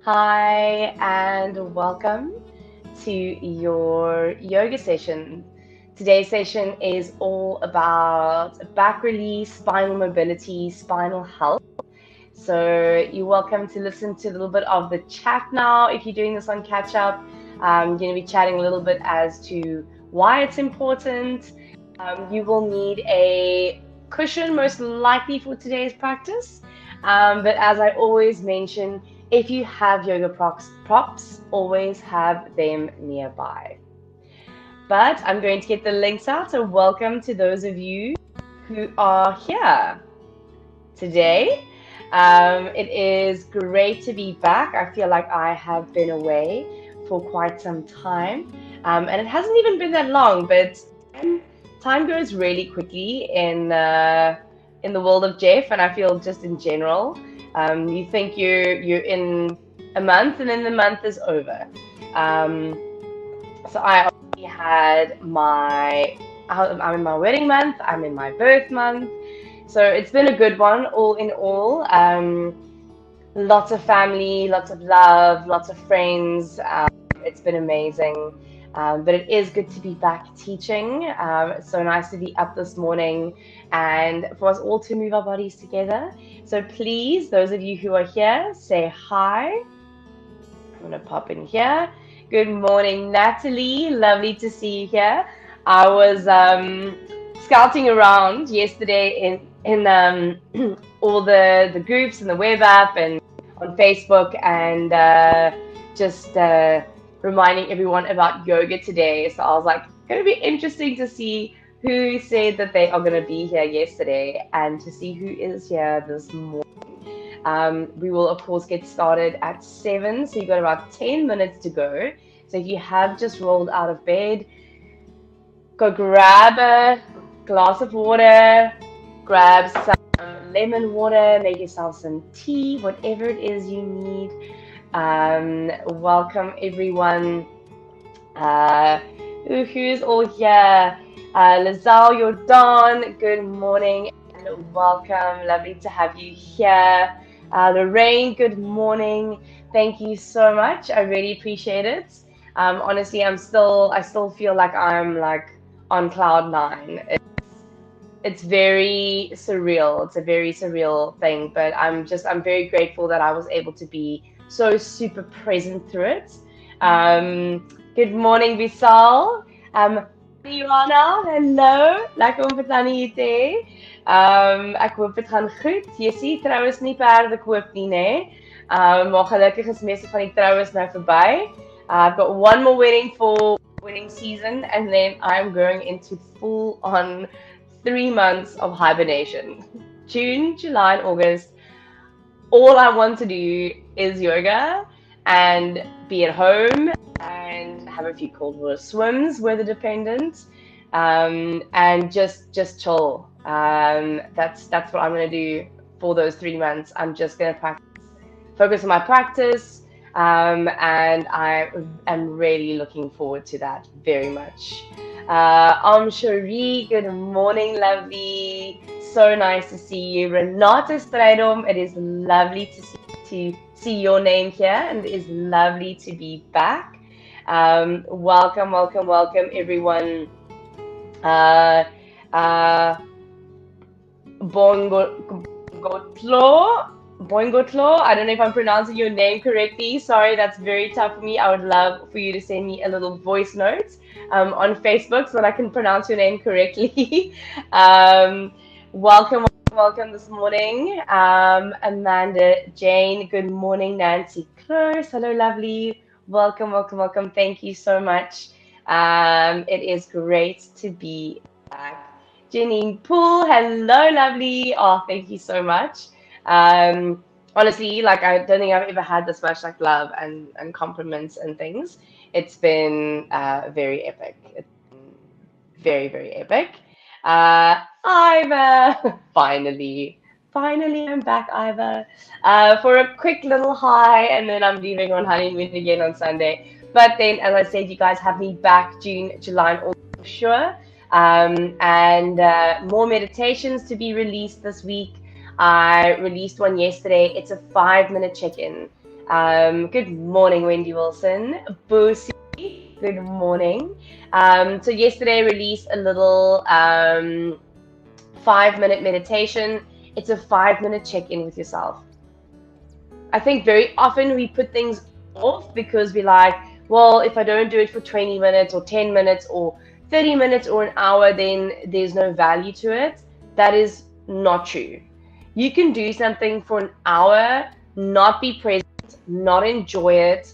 Hi, and welcome to your yoga session. Today's session is all about back release, spinal mobility, spinal health. So you're welcome to listen to a little bit of the chat now. If you're doing this on catch up, I'm going to be chatting a little bit as to why it's important. You will need a cushion, most likely for today's practice. But as I always mention, if you have yoga props, always have them nearby. But I'm going to get the links out. So welcome to those of you who are here today. It is great to be back. I feel like I have been away for quite some time, and it hasn't even been that long. But time goes really quickly in the world of Jeff, and I feel just in general. You think you're in a month, and then the month is over. Um, so I already had I'm in my wedding month. I'm in my birth month. So it's been a good one, all in all. Lots of family, lots of love, lots of friends. It's been amazing. But it is good to be back teaching. It's so nice to be up this morning and for us all to move our bodies together. So please, those of you who are here, say hi. I'm going to pop in here. Good morning, Natalie. Lovely to see you here. I was scouting around yesterday in all the groups and the web app and on Facebook and just reminding everyone about yoga today. So I was like, going to be interesting to see who said that they are going to be here yesterday and to see who is here this morning. We will, of course, get started at 7, so you've got about 10 minutes to go. So if you have just rolled out of bed, go grab a glass of water, grab some lemon water, make yourself some tea, whatever it is you need. Welcome, everyone. Uh, who's all here? Lazal, Jordan, good morning and welcome. Lovely to have you here. Lorraine, good morning. Thank you so much. I really appreciate it. Honestly, I still feel like I'm like on cloud nine. It's very surreal. It's a very surreal thing, but I'm very grateful that I was able to be so super present through it. Good morning, Visal. Joanna, hallo. Lekker om met aan hier. Ek hoop dit gaan goed. Jy sien trouens nie perde koop nie, nê? Maar gelukkig is meeste van die troues nou verby. I've got one more wedding for wedding season and then I'm going into full on 3 months of hibernation. June, July, and August. All I want to do is yoga and be at home and have a few cold water swims, weather dependent, and just chill. That's what I'm gonna do for those 3 months. I'm just gonna focus on my practice, and I am really looking forward to that very much. Cherie, good morning, lovely. So nice to see you. Renata Stradom, it is lovely to see your name here, and it is lovely to be back. Welcome, welcome, welcome, everyone. Uh, uh, Bongotlo, Boingotlo. I don't know if I'm pronouncing your name correctly. Sorry, that's very tough for me. I would love for you to send me a little voice note on Facebook so that I can pronounce your name correctly. um, welcome, welcome this morning. Amanda, Jane, good morning. Nancy Close, hello, lovely. Welcome, welcome, welcome. Thank you so much. It is great to be back. Janine Poole, hello, lovely. Oh, thank you so much. Honestly, like I don't think I've ever had this much like love and compliments and things. It's been very epic. It's been very, very epic. Iva, finally, I'm back, Iva, for a quick little hi, and then I'm leaving on honeymoon again on Sunday. But then, as I said, you guys have me back June, July, and August for sure. And more meditations to be released this week. I released one yesterday. It's a 5-minute check-in. Good morning, Wendy Wilson. Boosie, good morning. So yesterday I released a little 5-minute meditation. It's a 5-minute check-in with yourself. I think very often we put things off because we're like, well, if I don't do it for 20 minutes or 10 minutes or 30 minutes or an hour, then there's no value to it. That is not true. You can do something for an hour, not be present, not enjoy it,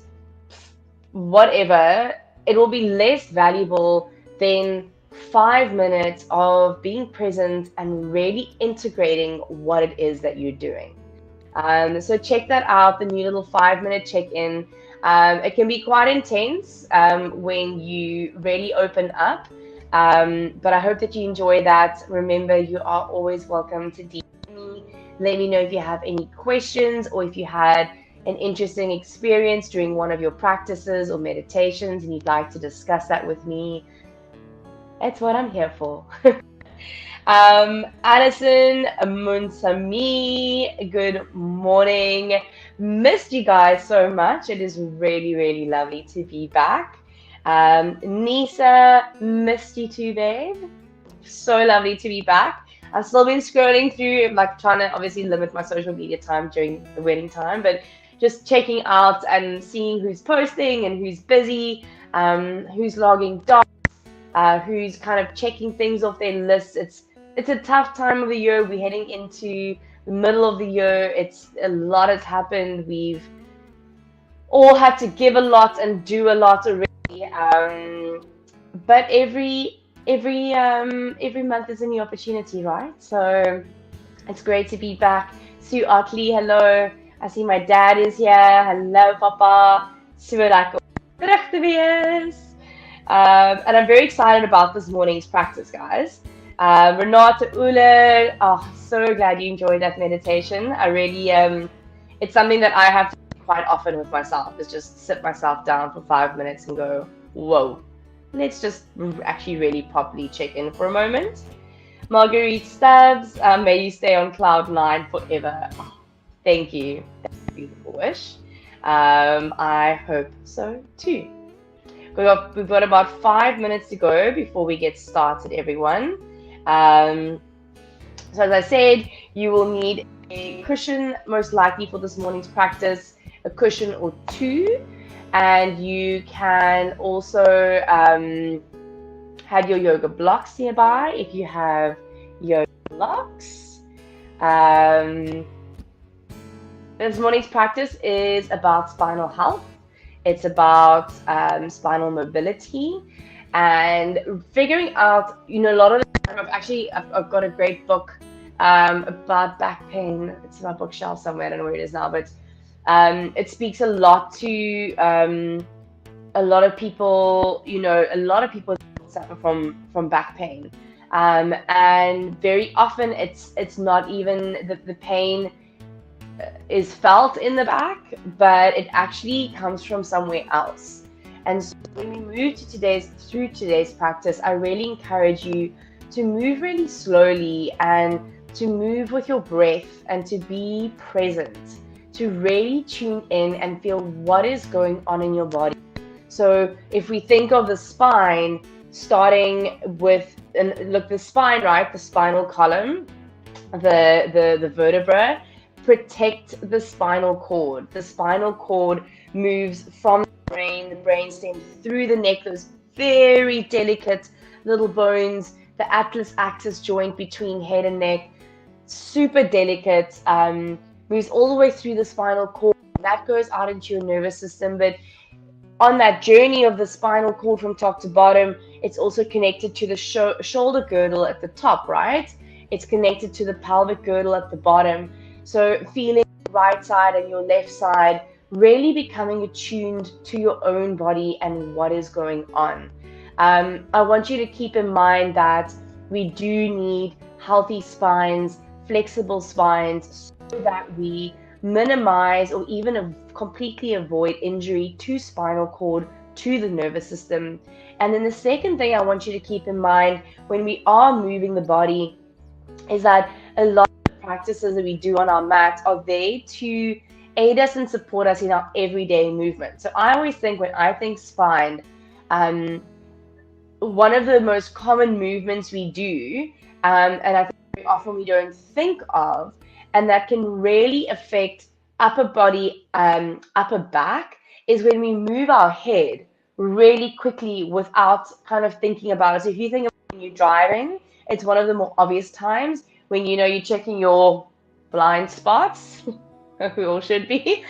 whatever. It will be less valuable than 5 minutes of being present and really integrating what it is that you're doing. So check that out, the new little 5-minute check-in. It can be quite intense when you really open up, but I hope that you enjoy that. Remember, you are always welcome to DM me. Let me know if you have any questions or if you had an interesting experience during one of your practices or meditations and you'd like to discuss that with me. That's what I'm here for. Addison Munsami, good morning. Missed you guys so much. It is really, really lovely to be back. Nisa, missed you too, babe. So lovely to be back. I've still been scrolling through, like trying to obviously limit my social media time during the wedding time, but just checking out and seeing who's posting and who's busy, who's logging dots, who's kind of checking things off their lists. It's a tough time of the year. We're heading into the middle of the year. It's a lot has happened. We've all had to give a lot and do a lot already. But every month is a new opportunity, right? So it's great to be back. Sue Otley, hello. I see my dad is here. Hello, Papa. So lekker om terug te wees. And I'm very excited about this morning's practice, guys. Renata Uller, oh, so glad you enjoyed that meditation. I really, it's something that I have to do quite often with myself, is just sit myself down for 5 minutes and go, whoa, let's just actually really properly check in for a moment. Marguerite Stubbs, may you stay on cloud 9 forever. Oh, thank you. That's a beautiful wish. I hope so too. We've got about 5 minutes to go before we get started, everyone. So as I said, you will need a cushion, most likely for this morning's practice, a cushion or two, and you can also have your yoga blocks nearby if you have yoga blocks. This morning's practice is about spinal health. It's about spinal mobility and figuring out, a lot of the time, I've got a great book about back pain. It's in my bookshelf somewhere. I don't know where it is now, but it speaks a lot to a lot of people. A lot of people suffer from back pain, and very often it's not even the pain is felt in the back, but it actually comes from somewhere else. And so when we move through today's practice, I really encourage you to move really slowly and to move with your breath and to be present, to really tune in and feel what is going on in your body. So if we think of the spine, starting with, and look, the spine, right? The spinal column, the vertebra, protect the spinal cord. The spinal cord moves from the brainstem through the neck, those very delicate little bones, the atlas axis joint between head and neck, super delicate, moves all the way through the spinal cord. That goes out into your nervous system, but on that journey of the spinal cord from top to bottom, it's also connected to the shoulder girdle at the top, right? It's connected to the pelvic girdle at the bottom. So feeling the right side and your left side, really becoming attuned to your own body and what is going on. I want you to keep in mind that we do need healthy spines, flexible spines, so that we minimize or even completely avoid injury to spinal cord, to the nervous system. And then the second thing I want you to keep in mind when we are moving the body is that a lot of the practices that we do on our mat are there to aid us and support us in our everyday movement. So I always think when I think spine, um, one of the most common movements we do, and I think very often we don't think of, and that can really affect upper body, upper back, is when we move our head really quickly without kind of thinking about it. So if you think of when you're driving, it's one of the more obvious times when you know you're checking your blind spots. We all should be.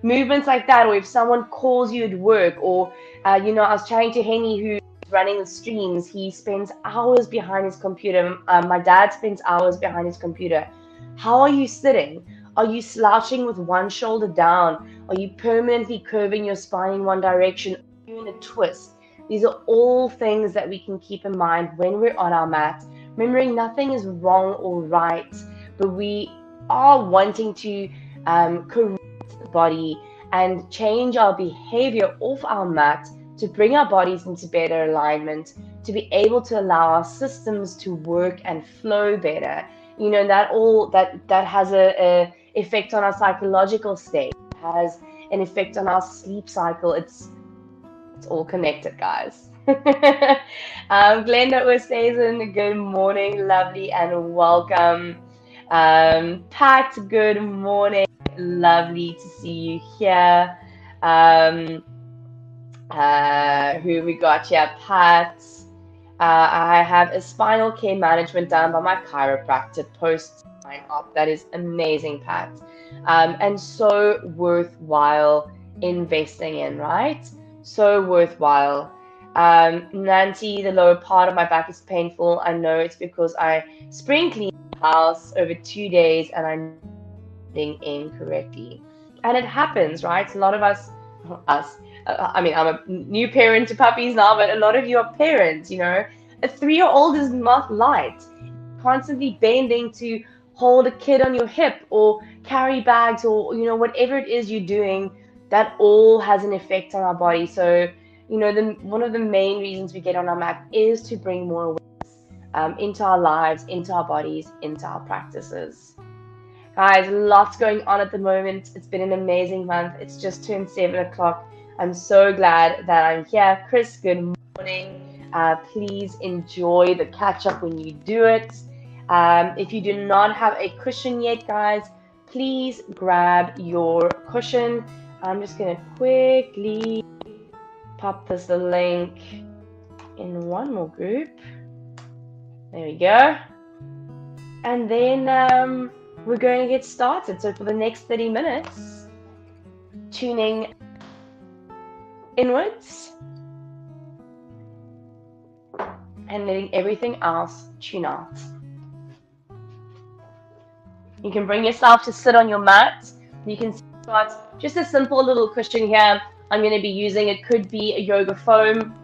Movements like that, or if someone calls you at work, or I was chatting to Henny, who running the streams. He spends hours behind his computer. My dad spends hours behind his computer. How are you sitting? Are you slouching with one shoulder down? Are you permanently curving your spine in one direction? Are you in a twist? These are all things that we can keep in mind when we're on our mat. Remembering nothing is wrong or right, but we are wanting to correct the body and change our behavior off our mat to bring our bodies into better alignment, to be able to allow our systems to work and flow better. That has a effect on our psychological state, has an effect on our sleep cycle. It's all connected, guys. Glenda Oosthuizen, good morning, lovely, and welcome. Pat, good morning, lovely to see you here. Um, who we got here? Pat. I have a spinal care management done by my chiropractor post spine op. That is amazing, Pat. And so worthwhile investing in, right? So worthwhile. Nancy, the lower part of my back is painful. I know it's because I spring cleaned the house over 2 days and I'm incorrectly. And it happens, right? A lot of us, I mean, I'm a new parent to puppies now, but a lot of you are parents, you know. A 3-year-old is not light. Constantly bending to hold a kid on your hip or carry bags or, whatever it is you're doing, that all has an effect on our body. So, one of the main reasons we get on our mat is to bring more awareness into our lives, into our bodies, into our practices. Guys, lots going on at the moment. It's been an amazing month. It's just turned 7 o'clock. I'm so glad that I'm here. Chris, good morning. Please enjoy the catch up when you do it. If you do not have a cushion yet, guys, please grab your cushion. I'm just going to quickly pop this link in one more group. There we go. And then we're going to get started. So for the next 30 minutes, tuning inwards and letting everything else tune out. You can bring yourself to sit on your mat. You can start just a simple little cushion here. I'm going to be using, it could be a yoga foam.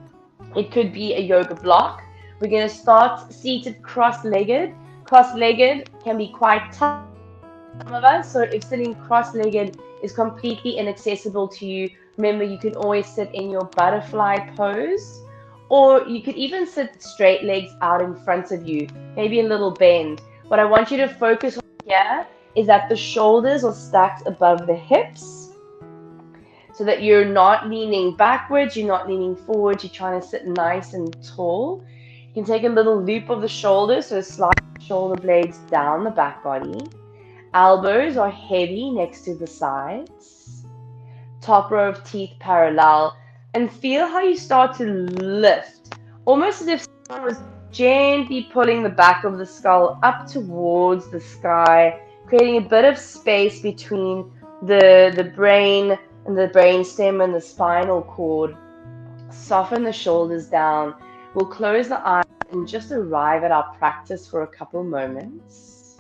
It could be a yoga block. We're going to start seated cross-legged. Cross-legged can be quite tough for some of us. So if sitting cross-legged is completely inaccessible to you, remember you can always sit in your butterfly pose, or you could even sit straight legs out in front of you, maybe a little bend. What I want you to focus on here is that the shoulders are stacked above the hips, so that you're not leaning backwards, you're not leaning forward, you're trying to sit nice and tall. You can take a little loop of the shoulders, so slide the shoulder blades down the back body. Elbows are heavy next to the sides. Top row of teeth parallel. And feel how you start to lift, almost as if someone was gently pulling the back of the skull up towards the sky, creating a bit of space between the brain and the brain stem and the spinal cord. Soften the shoulders down. We'll close the eyes and just arrive at our practice for a couple moments.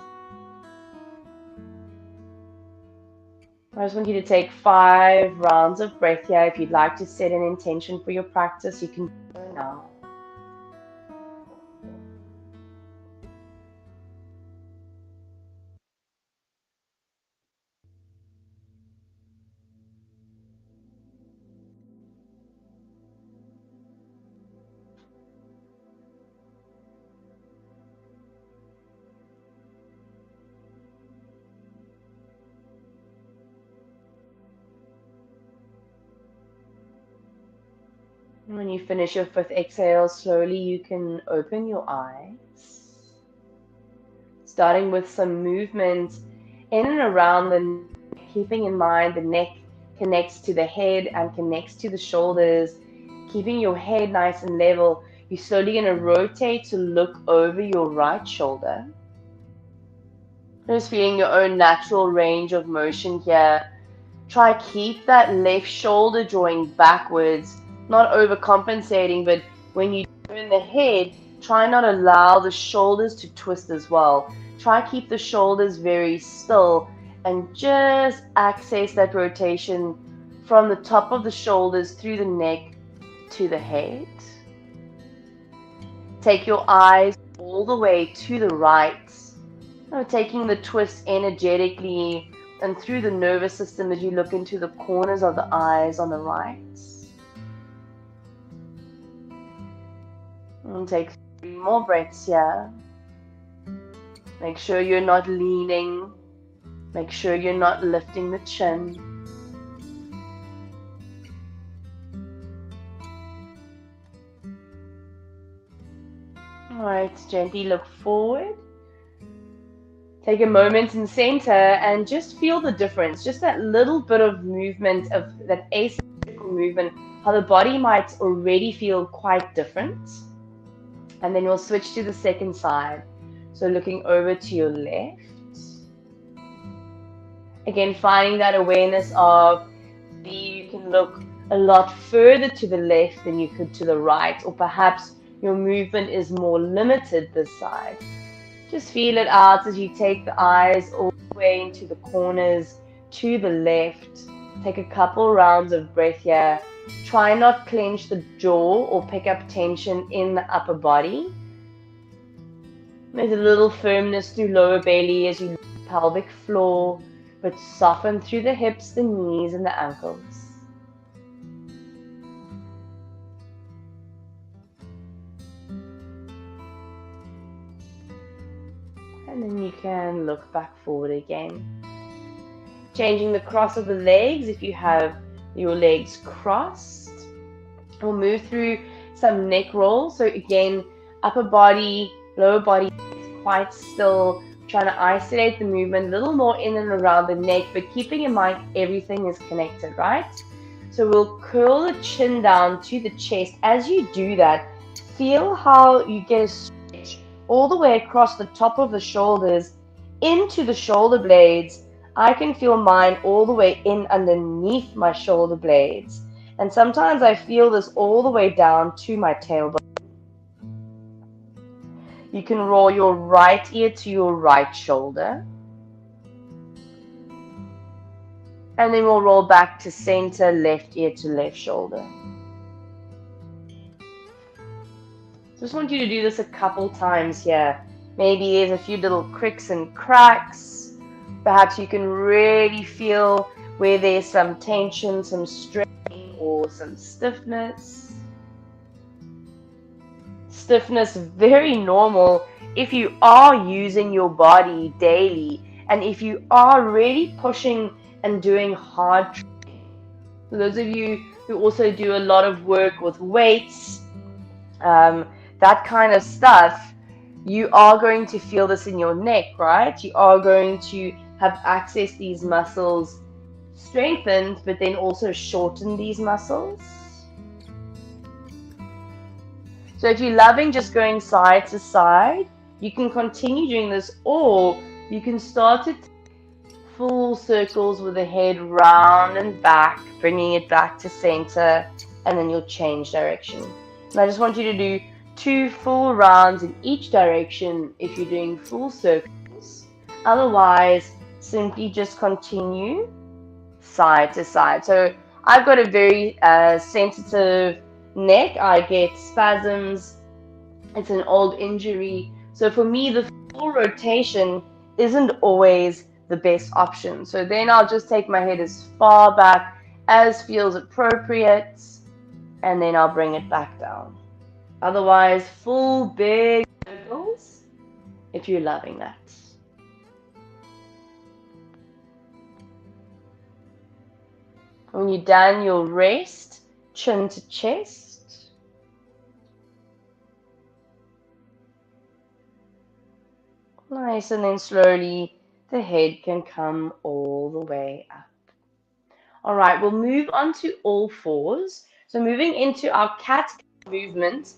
I just want you to take 5 rounds of breath here. If you'd like to set an intention for your practice, you can do it now. When you finish your fifth exhale, slowly you can open your eyes, starting with some movement in and around the neck, keeping in mind the neck connects to the head and connects to the shoulders, keeping your head nice and level. You're slowly going to rotate to look over your right shoulder. Just feeling your own natural range of motion here. Try keep that left shoulder drawing backwards, not overcompensating, but when you turn the head, try not allow the shoulders to twist as well. Try keep the shoulders very still and just access that rotation from the top of the shoulders through the neck to the head. Take your eyes all the way to the right. Taking the twist energetically and through the nervous system as you look into the corners of the eyes on the right. And take 3 more breaths here. Make sure you're not leaning. Make sure you're not lifting the chin. Alright, gently look forward. Take a moment in center and just feel the difference. Just that little bit of movement, of that asymmetrical movement, how the body might already feel quite different. And then we'll switch to the second side. So looking over to your left. Again, finding that awareness of you can look a lot further to the left than you could to the right, or perhaps your movement is more limited this side. Just feel it out as you take the eyes all the way into the corners to the left. Take a couple rounds of breath here. Try not clench the jaw or pick up tension in the upper body. There's a little firmness through lower belly as you look at the pelvic floor, but soften through the hips, the knees, and the ankles. And then you can look back forward again. Changing the cross of the legs if you have your legs crossed. We'll move through some neck rolls. So again, upper body, lower body quite still. Trying to isolate the movement a little more in and around the neck, but keeping in mind everything is connected, right? So we'll curl the chin down to the chest. As you do that, feel how you get a stretch all the way across the top of the shoulders into the shoulder blades. I can feel mine all the way in underneath my shoulder blades. And sometimes I feel this all the way down to my tailbone. You can roll your right ear to your right shoulder. And then we'll roll back to center, left ear to left shoulder. Just want you to do this a couple times here. Maybe there's a few little cricks and cracks. Perhaps you can really feel where there's some tension, some strain, or some stiffness. Stiffness, very normal if you are using your body daily and if you are really pushing and doing hard training. For those of you who also do a lot of work with weights, that kind of stuff, you are going to feel this in your neck, right? You are going to have access these muscles strengthened, but then also shorten these muscles. So if you're loving just going side to side, you can continue doing this, or you can start to take full circles with the head round and back, bringing it back to center, and then you'll change direction. And I just want you to do 2 full rounds in each direction if you're doing full circles. Otherwise, simply just continue side to side. So I've got a very sensitive neck. I get spasms. It's an old injury. So for me, the full rotation isn't always the best option. So then I'll just take my head as far back as feels appropriate, and then I'll bring it back down. Otherwise, full big circles if you're loving that. When you're done, you'll rest, chin to chest. Nice, and then slowly the head can come all the way up. All right, we'll move on to all fours. So moving into our cat movement.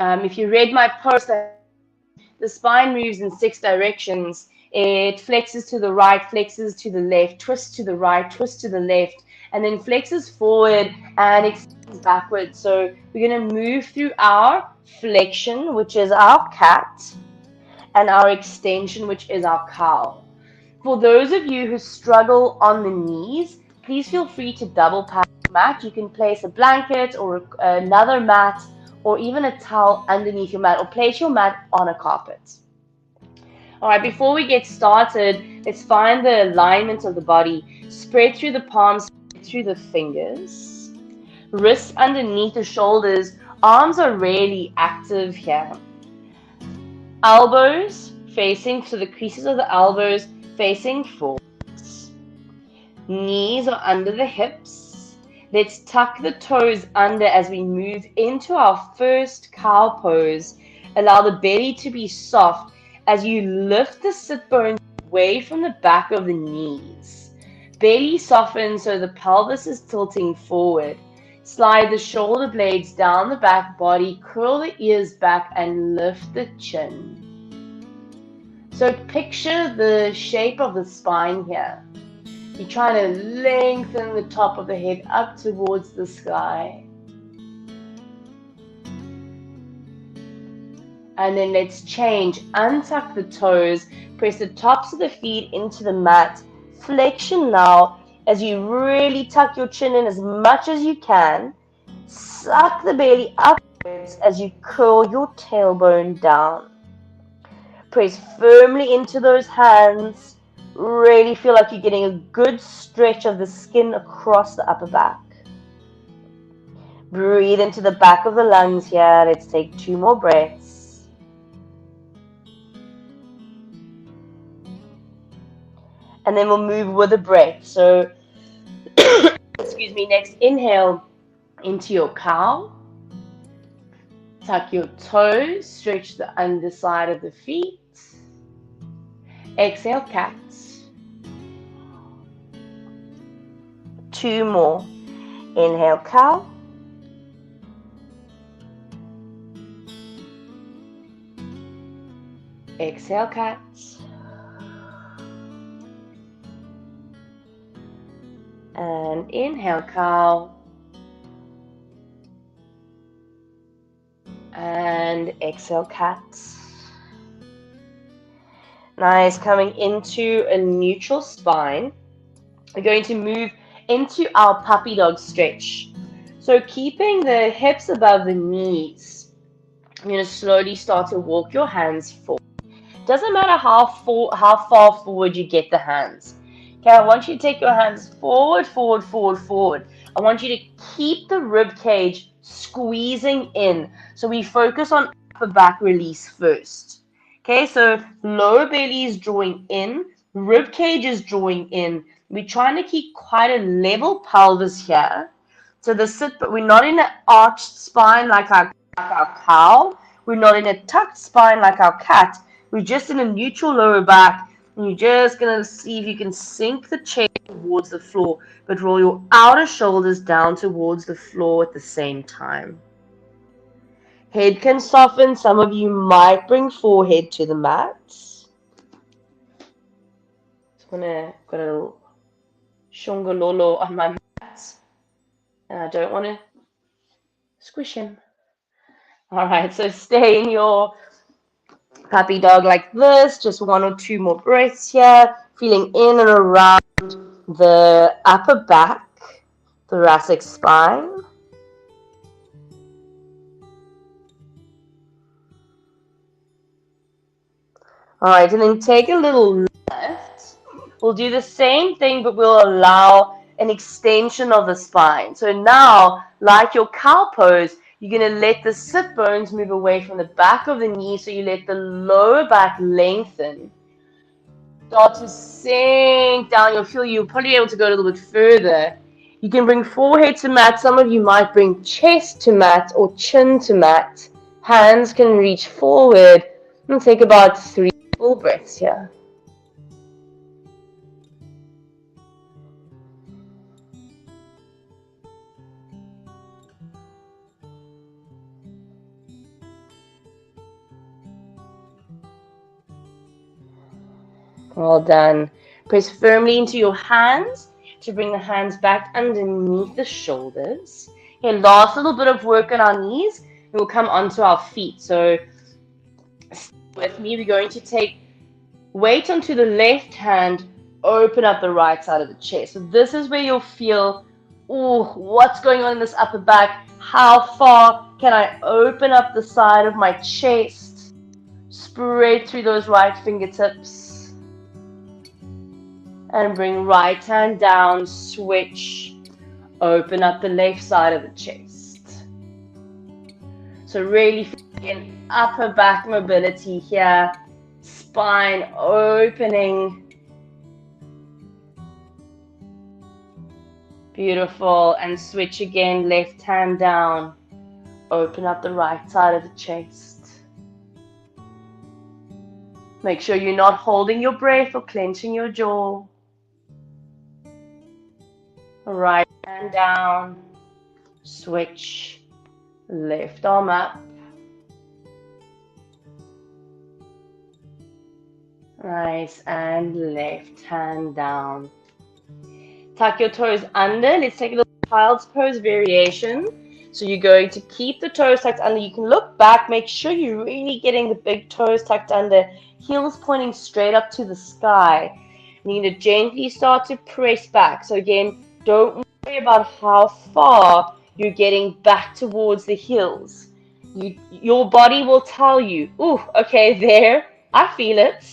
If you read my post, the spine moves in 6 directions. It flexes to the right, flexes to the left, twists to the right, twists to the left, and then flexes forward and extends backwards. So we're going to move through our flexion, which is our cat, and our extension, which is our cow. For those of you who struggle on the knees, please feel free to double pat the mat. You can place a blanket or another mat or even a towel underneath your mat, or place your mat on a carpet. All right, before we get started, let's find the alignment of the body. Spread through the palms, spread through the fingers. Wrists underneath the shoulders. Arms are really active here. Elbows facing, so the creases of the elbows facing forwards. Knees are under the hips. Let's tuck the toes under as we move into our first cow pose. Allow the belly to be soft as you lift the sit bones away from the back of the knees. Belly softens so the pelvis is tilting forward. Slide the shoulder blades down the back body, curl the ears back and lift the chin. So picture the shape of the spine here. You're trying to lengthen the top of the head up towards the sky. And then let's change. Untuck the toes. Press the tops of the feet into the mat. Flexion now as you really tuck your chin in as much as you can. Suck the belly upwards as you curl your tailbone down. Press firmly into those hands. Really feel like you're getting a good stretch of the skin across the upper back. Breathe into the back of the lungs here. Let's take 2 more breaths. And then we'll move with the breath. So, excuse me, next inhale into your cow. Tuck your toes, stretch the underside of the feet. Exhale, cat. 2 more. Inhale, cow. Exhale, cat. And inhale, cow. And exhale, cat. Nice, coming into a neutral spine. We're going to move into our puppy dog stretch. So keeping the hips above the knees, you're going to slowly start to walk your hands forward. Doesn't matter how far forward you get the hands. Okay, I want you to take your hands forward, forward, forward, forward. I want you to keep the rib cage squeezing in. So we focus on upper back release first. Okay, so lower belly is drawing in, rib cage is drawing in. We're trying to keep quite a level pelvis here. So but we're not in an arched spine like our cow. We're not in a tucked spine like our cat. We're just in a neutral lower back. And you're just going to see if you can sink the chest towards the floor, but roll your outer shoulders down towards the floor at the same time. Head can soften. Some of you might bring forehead to the mat. Just got a little shongololo on my mat. And I don't want to squish him. All right, so stay in your puppy dog like this. Just 1 or 2 more breaths here. Feeling in and around the upper back, thoracic spine. All right, and then take a little left. We'll do the same thing, but we'll allow an extension of the spine. So now, like your cow pose, you're going to let the sit bones move away from the back of the knee, so you let the lower back lengthen. Start to sink down. You'll probably be able to go a little bit further. You can bring forehead to mat. Some of you might bring chest to mat or chin to mat. Hands can reach forward. And take about 3 full breaths here. Well done. Press firmly into your hands to bring the hands back underneath the shoulders. Okay, last little bit of work on our knees, and we'll come onto our feet. So with me, we're going to take weight onto the left hand, open up the right side of the chest. So this is where you'll feel, oh, what's going on in this upper back? How far can I open up the side of my chest? Spread through those right fingertips. And bring right hand down, switch. Open up the left side of the chest. So really feel upper back mobility here. Spine opening. Beautiful. And switch again, left hand down. Open up the right side of the chest. Make sure you're not holding your breath or clenching your jaw. Right hand down. Switch. Left arm up. Nice, and left hand down. Tuck your toes under. Let's take a little child's pose variation. So you're going to keep the toes tucked under. You can look back, make sure you're really getting the big toes tucked under, heels pointing straight up to the sky. And you're going to gently start to press back. So again, don't worry about how far you're getting back towards the heels. Your body will tell you, ooh, okay, there, I feel it.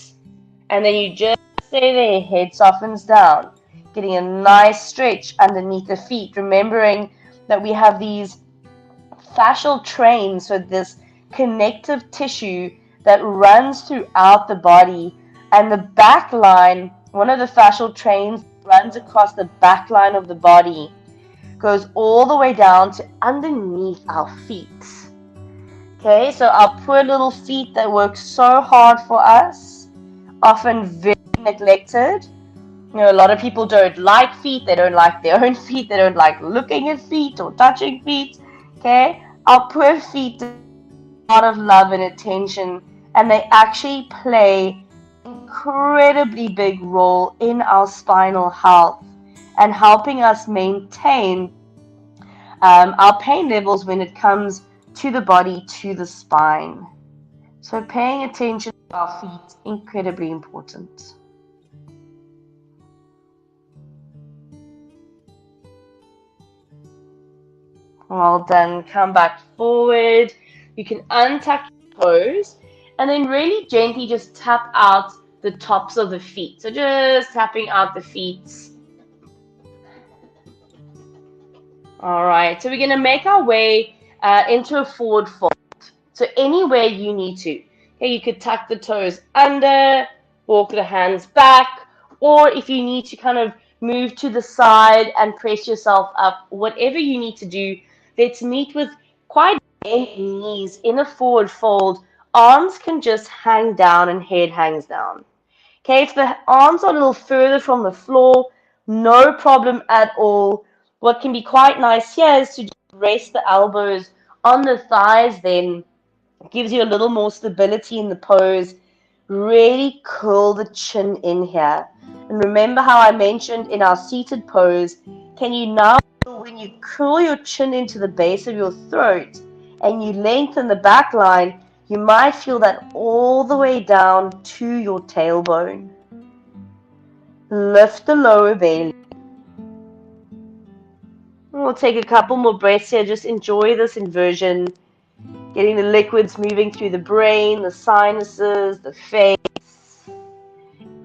And then you just stay there, head softens down. Getting a nice stretch underneath the feet, remembering that we have these fascial trains, so this connective tissue that runs throughout the body, and the back line, one of the fascial trains runs across the back line of the body, goes all the way down to underneath our feet. Okay, so our poor little feet that work so hard for us, often very neglected. You know, a lot of people don't like feet, they don't like their own feet, they don't like looking at feet or touching feet. Okay, our poor feet deserve a lot of love and attention, and they actually play an incredibly big role in our spinal health and helping us maintain our pain levels when it comes to the body, to the spine. So paying attention to our feet, incredibly important. Well done. Come back forward. You can untuck your toes and then really gently just tap out the tops of the feet. So just tapping out the feet. All right. So we're going to make our way into a forward fold. So anywhere you need to. Okay, you could tuck the toes under, walk the hands back, or if you need to kind of move to the side and press yourself up, whatever you need to do. Let's meet with quite bent knees in a forward fold. Arms can just hang down and head hangs down. Okay, if the arms are a little further from the floor, no problem at all. What can be quite nice here is to just rest the elbows on the thighs, then gives you a little more stability in the pose. Really curl the chin in here. And remember how I mentioned in our seated pose, can you now, when you curl your chin into the base of your throat and you lengthen the back line, you might feel that all the way down to your tailbone. Lift the lower belly. We'll take a couple more breaths here. Just enjoy this inversion. Getting the liquids moving through the brain, the sinuses, the face.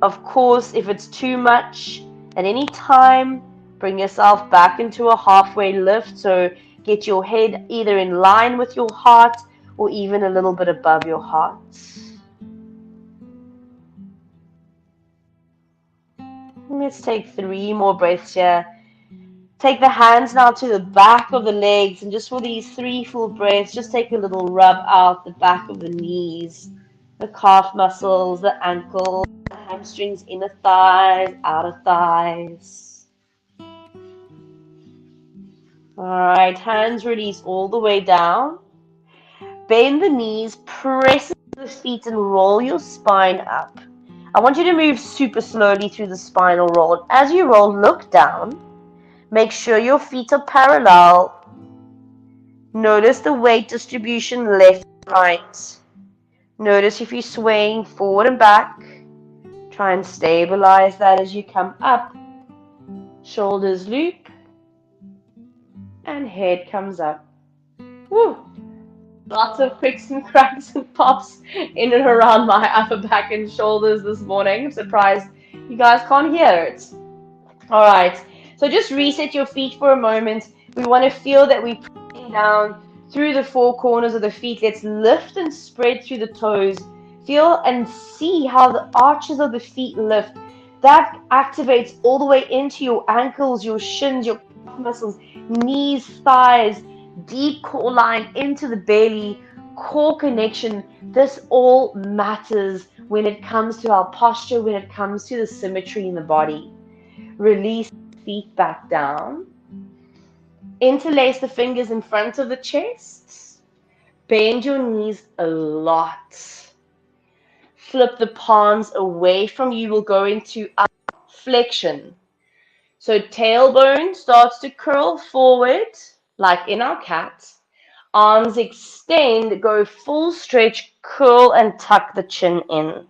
Of course, if it's too much, at any time, bring yourself back into a halfway lift. So get your head either in line with your heart or even a little bit above your heart. Let's take 3 more breaths here. Take the hands now to the back of the legs, and just for these 3 full breaths, just take a little rub out the back of the knees. The calf muscles, the ankles, the hamstrings, inner thighs, outer thighs. All right, hands release all the way down. Bend the knees, press the feet and roll your spine up. I want you to move super slowly through the spinal roll. As you roll, look down. Make sure your feet are parallel. Notice the weight distribution left and right. Notice if you're swaying forward and back. Try and stabilize that as you come up. Shoulders loop. And head comes up. Woo! Lots of cricks and cracks and pops in and around my upper back and shoulders this morning. I'm surprised you guys can't hear it. All right, so just reset your feet for a moment. We want to feel that we're pressing down through the four corners of the feet. Let's lift and spread through the toes. Feel and see how the arches of the feet lift. That activates all the way into your ankles, your shins, your calf muscles, knees, thighs, deep core line into the belly, core connection. This all matters when it comes to our posture, when it comes to the symmetry in the body. Release feet back down. Interlace the fingers in front of the chest. Bend your knees a lot. Flip the palms away from you. We'll go into up flexion. So tailbone starts to curl forward, like in our cat. Arms extend, go full stretch, curl and tuck the chin in.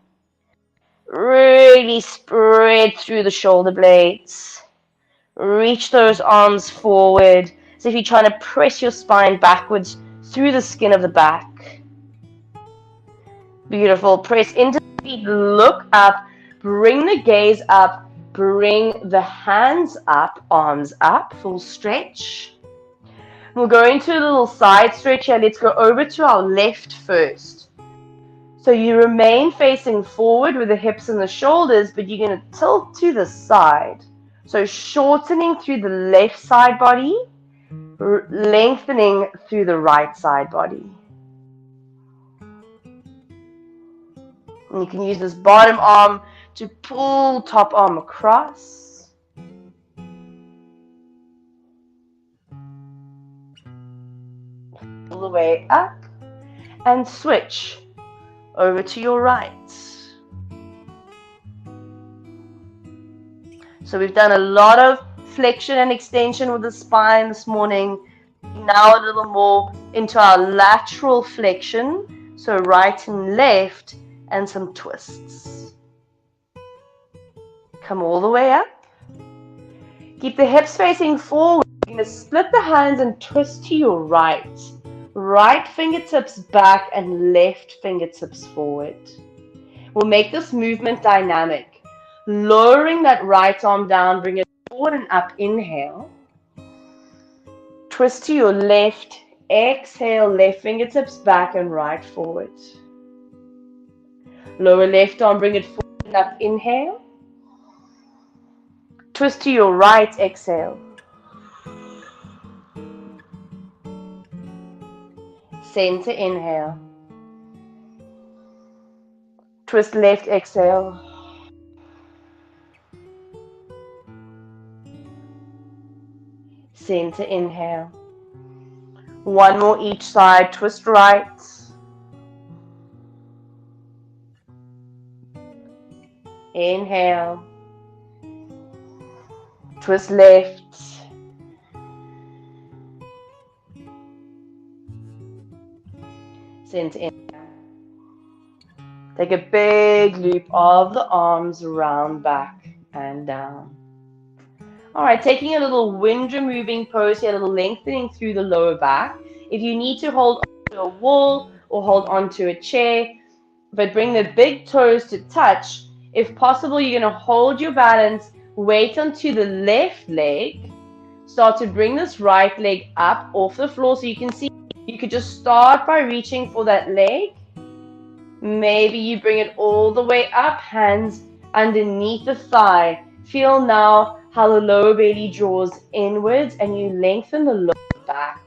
Really spread through the shoulder blades. Reach those arms forward as if you're trying to press your spine backwards through the skin of the back. Beautiful. Press into the feet, look up, bring the gaze up, bring the hands up, arms up, full stretch. We'll go into a little side stretch here. Let's go over to our left first. So you remain facing forward with the hips and the shoulders, but you're going to tilt to the side. So shortening through the left side body, lengthening through the right side body. And you can use this bottom arm to pull top arm across. All the way up and switch over to your right. So we've done a lot of flexion and extension with the spine this morning. Now a little more into our lateral flexion. So right and left and some twists. Come all the way up. Keep the hips facing forward. You're going to split the hands and twist to your right. Right fingertips back and left fingertips forward. We'll make this movement dynamic. Lowering that right arm down, bring it forward and up, inhale. Twist to your left, exhale, left fingertips back and right forward. Lower left arm, bring it forward and up, inhale. Twist to your right, exhale. Center, inhale. Twist left, exhale. Center, inhale. One more each side. Twist right. Inhale. Twist left. Center, inhale. Take a big loop of the arms around, back and down. All right, taking a little wind removing pose here, a little lengthening through the lower back. If you need to hold onto a wall or hold onto a chair, but bring the big toes to touch. If possible, you're going to hold your balance, weight onto the left leg. Start to bring this right leg up off the floor so you can see. You could just start by reaching for that leg. Maybe you bring it all the way up, hands underneath the thigh. Feel now how the lower belly draws inwards and you lengthen the lower back.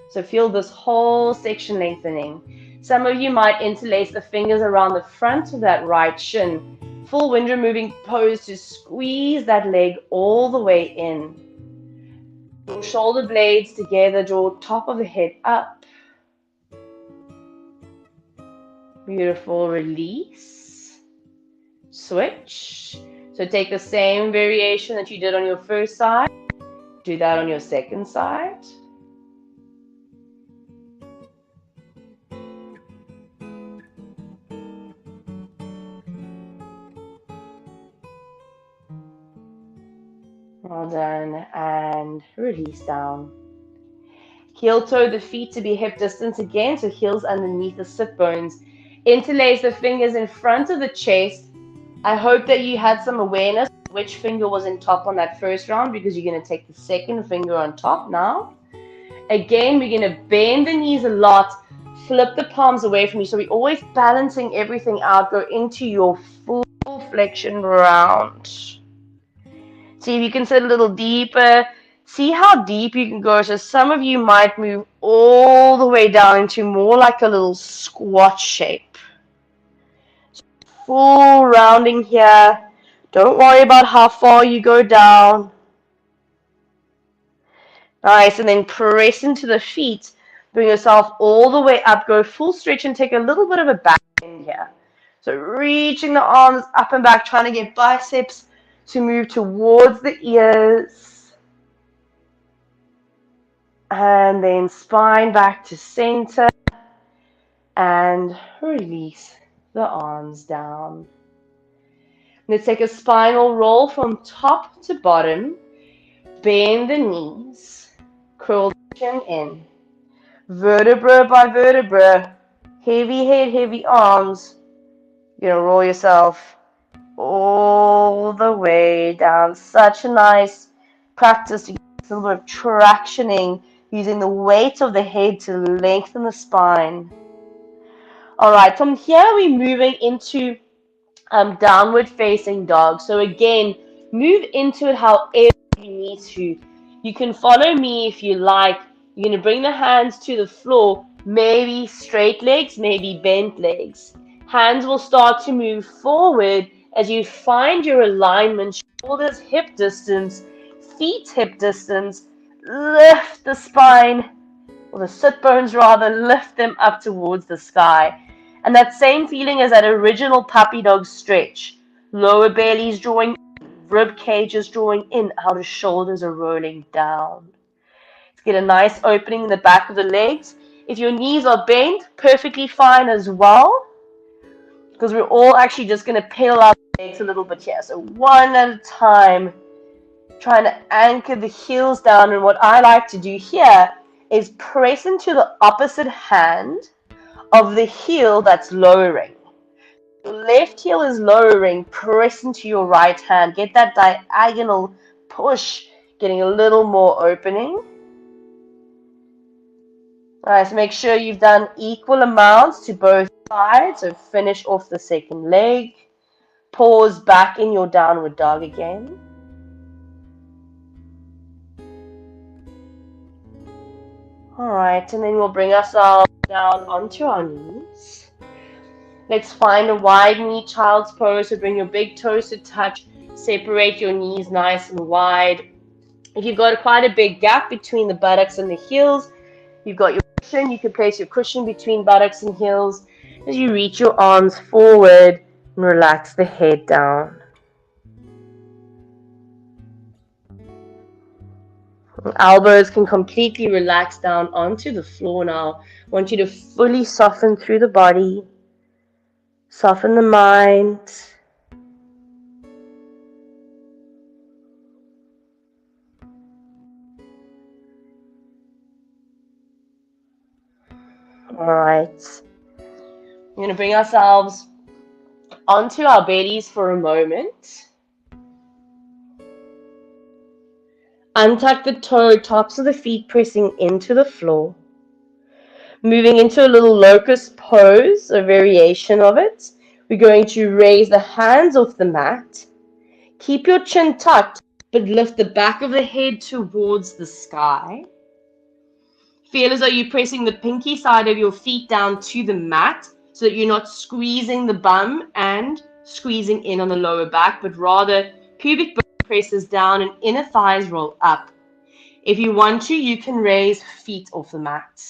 So feel this whole section lengthening. Some of you might interlace the fingers around the front of that right shin. Full wind removing pose to squeeze that leg all the way in. Draw shoulder blades together, draw top of the head up. Beautiful, release. Switch. So take the same variation that you did on your first side. Do that on your second side. Well done, and release down. Heel toe the feet to be hip distance again, so heels underneath the sit bones. Interlace the fingers in front of the chest. I hope that you had some awareness of which finger was in top on that first round, because you're going to take the second finger on top now. Again, we're going to bend the knees a lot, flip the palms away from you, so we're always balancing everything out. Go into your full flexion round. See if you can sit a little deeper. See how deep you can go. So some of you might move all the way down into more like a little squat shape. So full rounding here. Don't worry about how far you go down. Nice, and then press into the feet. Bring yourself all the way up. Go full stretch and take a little bit of a back bend here. So reaching the arms up and back, trying to get biceps to move towards the ears. And then spine back to center. And release the arms down. Let's take a spinal roll from top to bottom. Bend the knees. Curl the chin in. Vertebra by vertebra. Heavy head, heavy arms. You're going to roll yourself all the way down. Such a nice practice to get a little bit of tractioning, using the weight of the head to lengthen the spine. All right, from here we're moving into downward facing dog. So again, move into it however you need to. You can follow me if you like. You're going to bring the hands to the floor, maybe straight legs, maybe bent legs. Hands will start to move forward as you find your alignment, shoulders hip distance, feet hip distance. Lift the spine, or the sit bones rather, lift them up towards the sky. And that same feeling as that original puppy dog stretch. Lower belly's drawing in, rib cage is drawing in, outer shoulders are rolling down. Let's get a nice opening in the back of the legs. If your knees are bent, perfectly fine as well, because we're all actually just going to pedal out the legs a little bit here. So one at a time, trying to anchor the heels down. And what I like to do here is press into the opposite hand of the heel that's lowering. Your left heel is lowering, press into your right hand. Get that diagonal push, getting a little more opening. Nice, make sure you've done equal amounts to both sides. So finish off the second leg. Pause back in your downward dog again. Alright, and then we'll bring ourselves down onto our knees. Let's find a wide knee child's pose. So bring your big toes to touch. Separate your knees nice and wide. If you've got quite a big gap between the buttocks and the heels, you've got your cushion. You can place your cushion between buttocks and heels. As you reach your arms forward and relax the head down. Elbows can completely relax down onto the floor now. I want you to fully soften through the body. Soften the mind. Alright. We're going to bring ourselves onto our bellies for a moment. Untuck the toe, tops of the feet pressing into the floor. Moving into a little locust pose, a variation of it. We're going to raise the hands off the mat. Keep your chin tucked, but lift the back of the head towards the sky. Feel as though you're pressing the pinky side of your feet down to the mat so that you're not squeezing the bum and squeezing in on the lower back, but rather pubic bone presses down and inner thighs roll up. If you want to, you can raise feet off the mat.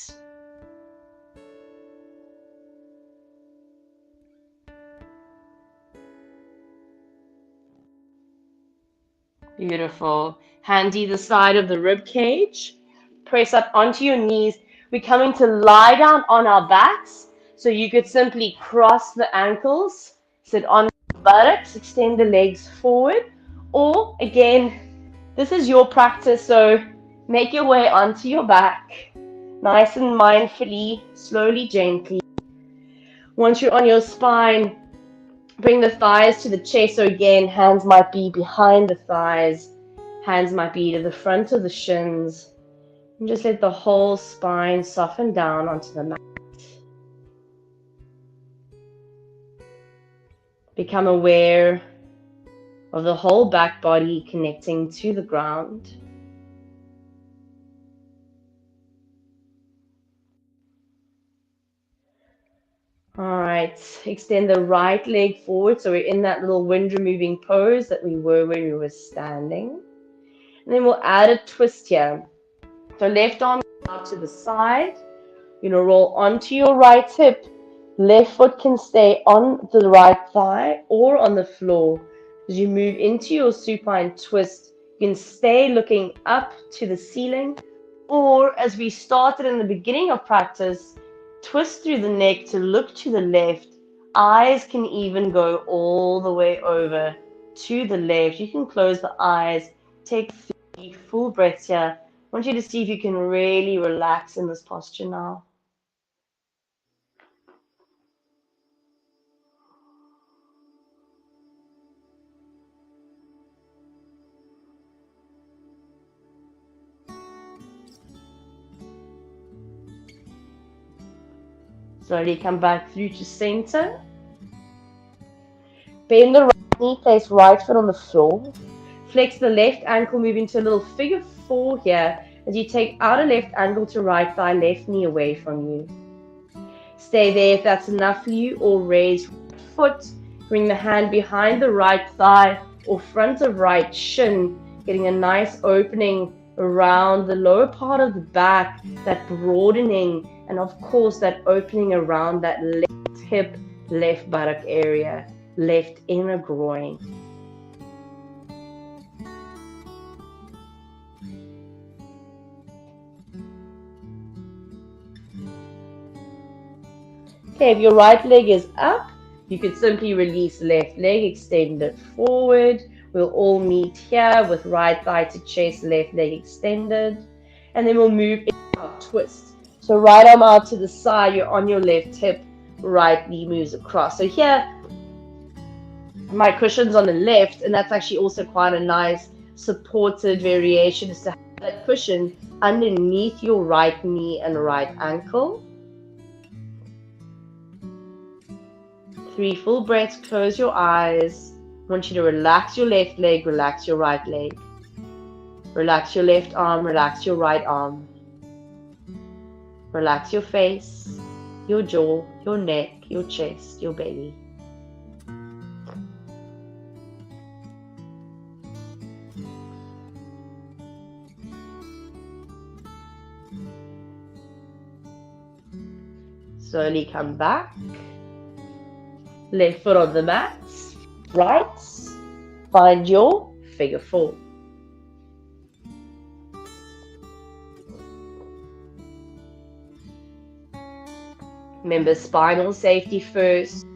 Beautiful. Hand either side of the rib cage. Press up onto your knees. We're coming to lie down on our backs. So you could simply cross the ankles, sit on the buttocks, extend the legs forward. Or again, this is your practice, so make your way onto your back. Nice and mindfully, slowly, gently. Once you're on your spine, bring the thighs to the chest. So again, hands might be behind the thighs. Hands might be to the front of the shins. And just let the whole spine soften down onto the mat. Become aware of the whole back body connecting to the ground. All right, extend the right leg forward. So we're in that little wind removing pose that we were when we were standing. And then we'll add a twist here. So left arm out to the side. You're going to roll onto your right hip. Left foot can stay on the right thigh or on the floor. As you move into your supine twist, you can stay looking up to the ceiling. Or as we started in the beginning of practice, twist through the neck to look to the left. Eyes can even go all the way over to the left. You can close the eyes. Take 3 full breaths here. I want you to see if you can really relax in this posture now. Slowly come back through to center. Bend the right knee, place right foot on the floor. Flex the left ankle, move into a little figure 4 here as you take outer left ankle to right thigh, left knee away from you. Stay there if that's enough for you, or raise foot. Bring the hand behind the right thigh or front of right shin, getting a nice opening around the lower part of the back, that broadening, and of course that opening around that left hip, left buttock area, left inner groin. Okay, if your right leg is up, you could simply release left leg, extend it forward. We'll all meet here with right thigh to chest, left leg extended. And then we'll move into our twist. So right arm out to the side, you're on your left hip, right knee moves across. So here, my cushion's on the left, and that's actually also quite a nice supported variation, is to have that cushion underneath your right knee and right ankle. 3 full breaths, close your eyes. I want you to relax your left leg, relax your right leg. Relax your left arm, relax your right arm. Relax your face, your jaw, your neck, your chest, your belly. Slowly come back. Left foot on the mat, right, find your figure 4. Remember, spinal safety first.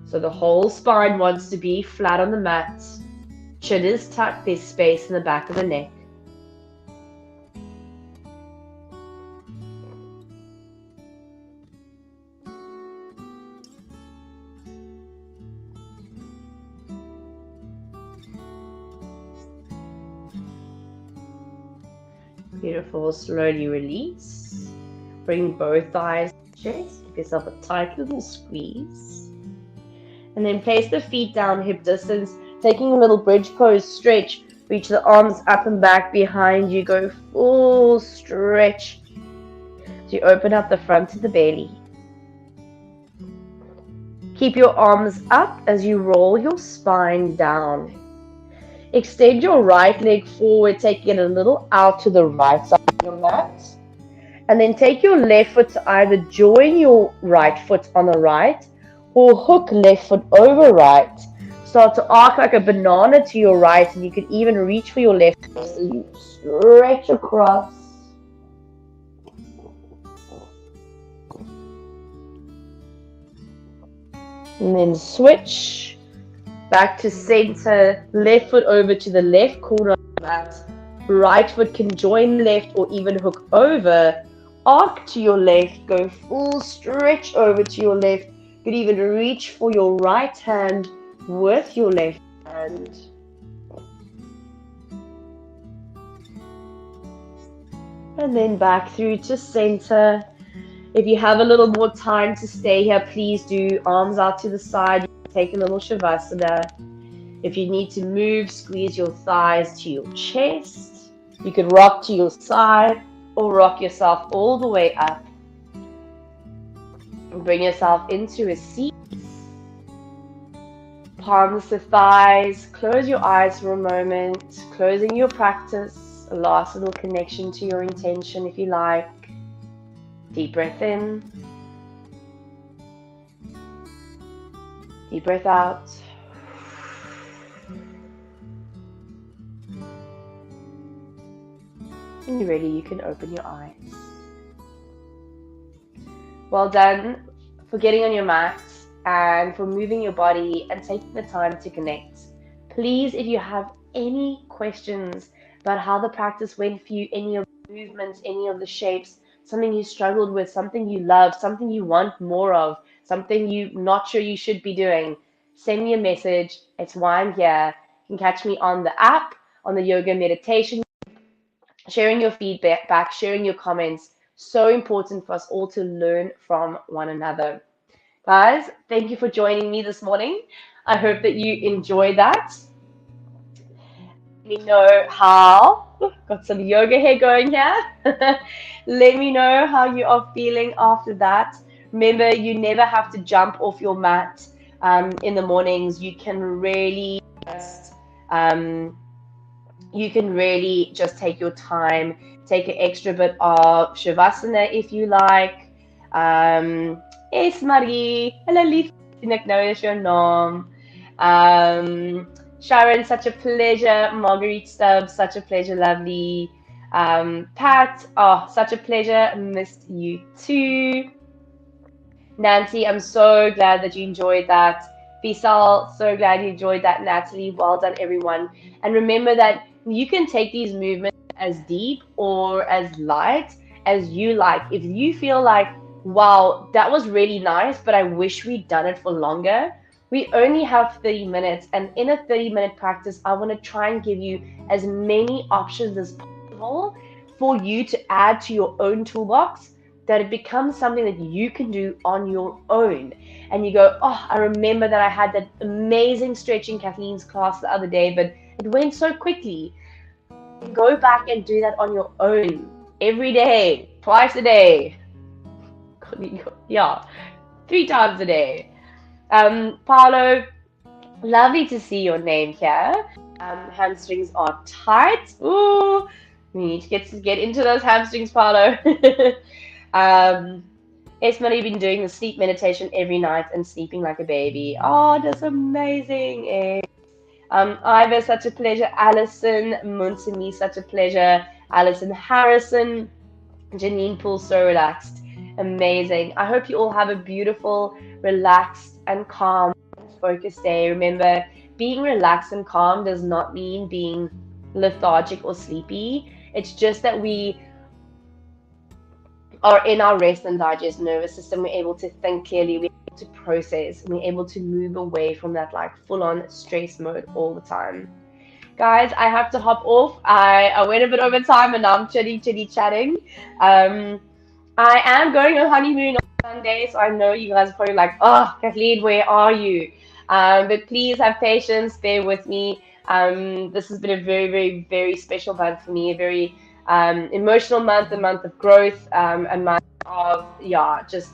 So the whole spine wants to be flat on the mat. Chin is tucked, there's space in the back of the neck. Beautiful. Slowly release. Bring both thighs to the chest. Give yourself a tight little squeeze. And then place the feet down hip distance. Taking a little bridge pose, stretch. Reach the arms up and back behind you. Go full stretch. So you open up the front of the belly. Keep your arms up as you roll your spine down. Extend your right leg forward, taking it a little out to the right side of your mat. And then take your left foot to either join your right foot on the right or hook left foot over right. Start to arc like a banana to your right, and you can even reach for your left foot so you stretch across. And then switch back to center, left foot over to the left corner of the mat. Right foot can join left or even hook over. Arc to your left, go full stretch over to your left. You could even reach for your right hand with your left hand. And then back through to center. If you have a little more time to stay here, please do. Arms out to the side. You can take a little Shavasana. If you need to move, squeeze your thighs to your chest. You could rock to your side or rock yourself all the way up. Bring yourself into a seat. Palms to thighs. Close your eyes for a moment. Closing your practice. A last little connection to your intention if you like. Deep breath in. Deep breath out. When you're ready, you can open your eyes. Well done for getting on your mat and for moving your body and taking the time to connect. Please, if you have any questions about how the practice went for you, any of the movements, any of the shapes, something you struggled with, something you love, something you want more of, something you're not sure you should be doing, send me a message. It's why I'm here. You can catch me on the app, on the yoga meditation, sharing your feedback, sharing your comments. So important for us all to learn from one another. Guys, thank you for joining me this morning. I hope that you enjoyed that. Let me know how, got some yoga hair going here. Let me know how you are feeling after that. Remember, you never have to jump off your mat in the mornings. You can really just take your time, take an extra bit of Shavasana if you like. Yes, Marie. Hallo lief, ek nou is jou naam. Sharon, such a pleasure. Marguerite Stubbs, such a pleasure, lovely. Pat, oh, such a pleasure. Missed you too. Nancy, I'm so glad that you enjoyed that. Faisal, so glad you enjoyed that. Natalie, well done, everyone. And remember that you can take these movements as deep or as light as you like. If you feel like, wow, that was really nice, but I wish we'd done it for longer. We only have 30 minutes, and in a 30-minute practice, I want to try and give you as many options as possible for you to add to your own toolbox, that it becomes something that you can do on your own. And you go, oh, I remember that I had that amazing stretch in Kathleen's class the other day, but it went so quickly. Go back and do that on your own every day, twice a day. Yeah, 3 times a day. Paolo, lovely to see your name here. Hamstrings are tight. Ooh, we need to get into those hamstrings, Paolo. Esma, you've been doing the sleep meditation every night and sleeping like a baby. Oh, that's amazing. Ivor, such a pleasure. Alison Muntimi, such a pleasure. Alison Harrison. Janine Poole, so relaxed. Amazing. I hope you all have a beautiful, relaxed and calm, focused day. Remember, being relaxed and calm does not mean being lethargic or sleepy. It's just that we are in our rest and digest nervous system. We're able to think clearly, we're able to process, and we're able to move away from that like full-on stress mode all the time. Guys, I have to hop off. I went a bit over time and now I'm chatting. I am going on honeymoon on Sunday, so I know you guys are probably like, oh, Kathleen, where are you? But please have patience, bear with me. This has been a very, very, very special month for me, a very emotional month, a month of growth, a month of, just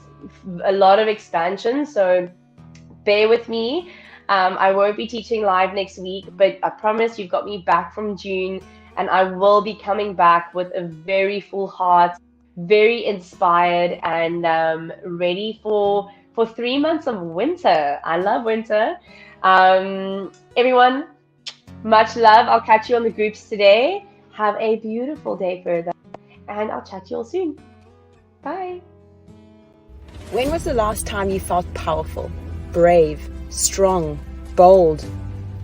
a lot of expansion. So bear with me. I won't be teaching live next week, but I promise you've got me back from June, and I will be coming back with a very full heart, very inspired, and ready for 3 months of winter. I love winter. Everyone, much love. I'll catch you on the groups today. Have a beautiful day further, and I'll chat to you all soon. Bye. When was the last time you felt powerful, brave, strong, bold,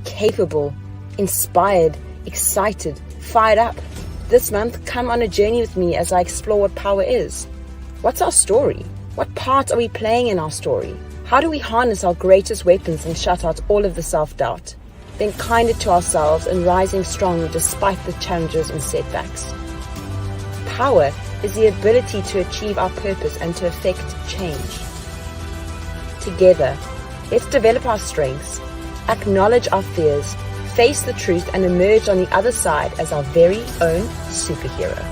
capable, inspired, excited, fired up? This month, come on a journey with me as I explore what power is. What's our story? What part are we playing in our story? How do we harness our greatest weapons and shut out all of the self-doubt? Being kinder to ourselves and rising strong despite the challenges and setbacks. Power is the ability to achieve our purpose and to effect change. Together, let's develop our strengths, acknowledge our fears, face the truth, and emerge on the other side as our very own superhero.